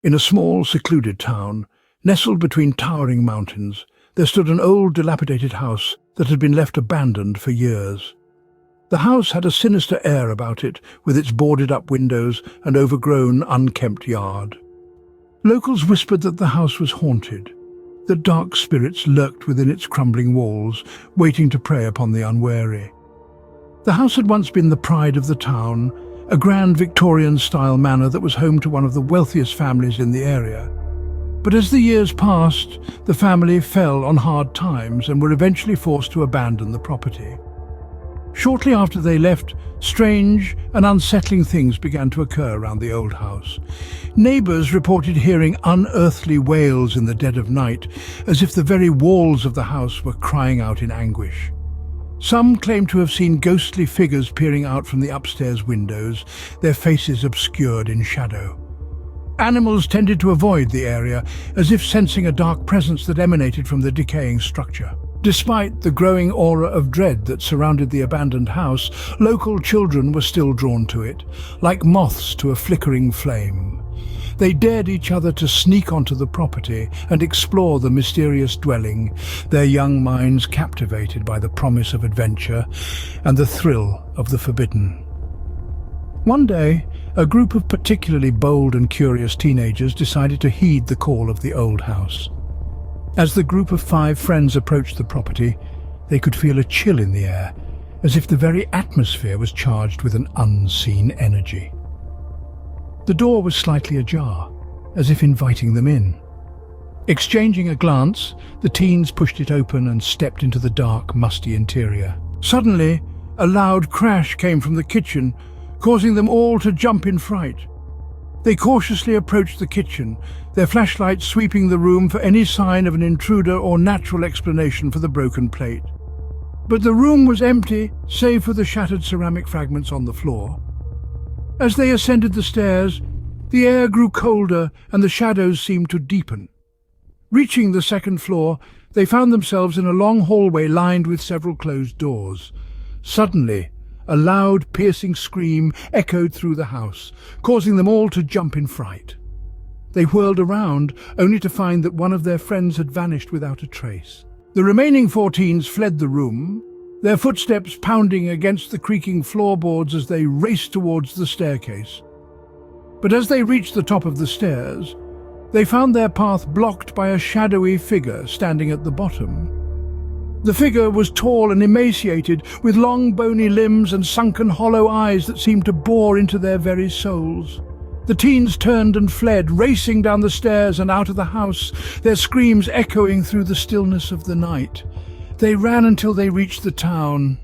In a small, secluded town, nestled between towering mountains, there stood an old, dilapidated house that had been left abandoned for years. The house had a sinister air about it, with its boarded-up windows and overgrown, unkempt yard. Locals whispered that the house was haunted, that dark spirits lurked within its crumbling walls, waiting to prey upon the unwary. The house had once been the pride of the town, a grand Victorian-style manor that was home to one of the wealthiest families in the area. But as the years passed, the family fell on hard times and were eventually forced to abandon the property. Shortly after they left, strange and unsettling things began to occur around the old house. Neighbours reported hearing unearthly wails in the dead of night, as if the very walls of the house were crying out in anguish. Some claimed to have seen ghostly figures peering out from the upstairs windows, their faces obscured in shadow. Animals tended to avoid the area, as if sensing a dark presence that emanated from the decaying structure. Despite the growing aura of dread that surrounded the abandoned house, local children were still drawn to it, like moths to a flickering flame. They dared each other to sneak onto the property and explore the mysterious dwelling, their young minds captivated by the promise of adventure and the thrill of the forbidden. One day, a group of particularly bold and curious teenagers decided to heed the call of the old house. As the group of 5 friends approached the property, they could feel a chill in the air, as if the very atmosphere was charged with an unseen energy. The door was slightly ajar, as if inviting them in. Exchanging a glance, the teens pushed it open and stepped into the dark, musty interior. Suddenly, a loud crash came from the kitchen, causing them all to jump in fright. They cautiously approached the kitchen, their flashlights sweeping the room for any sign of an intruder or natural explanation for the broken plate. But the room was empty, save for the shattered ceramic fragments on the floor. As they ascended the stairs, the air grew colder and the shadows seemed to deepen. Reaching the second floor, they found themselves in a long hallway lined with several closed doors. Suddenly, a loud, piercing scream echoed through the house, causing them all to jump in fright. They whirled around, only to find that one of their friends had vanished without a trace. The remaining 4 teens fled the room, their footsteps pounding against the creaking floorboards as they raced towards the staircase. But as they reached the top of the stairs, they found their path blocked by a shadowy figure standing at the bottom. The figure was tall and emaciated, with long bony limbs and sunken hollow eyes that seemed to bore into their very souls. The teens turned and fled, racing down the stairs and out of the house, their screams echoing through the stillness of the night. They ran until they reached the town,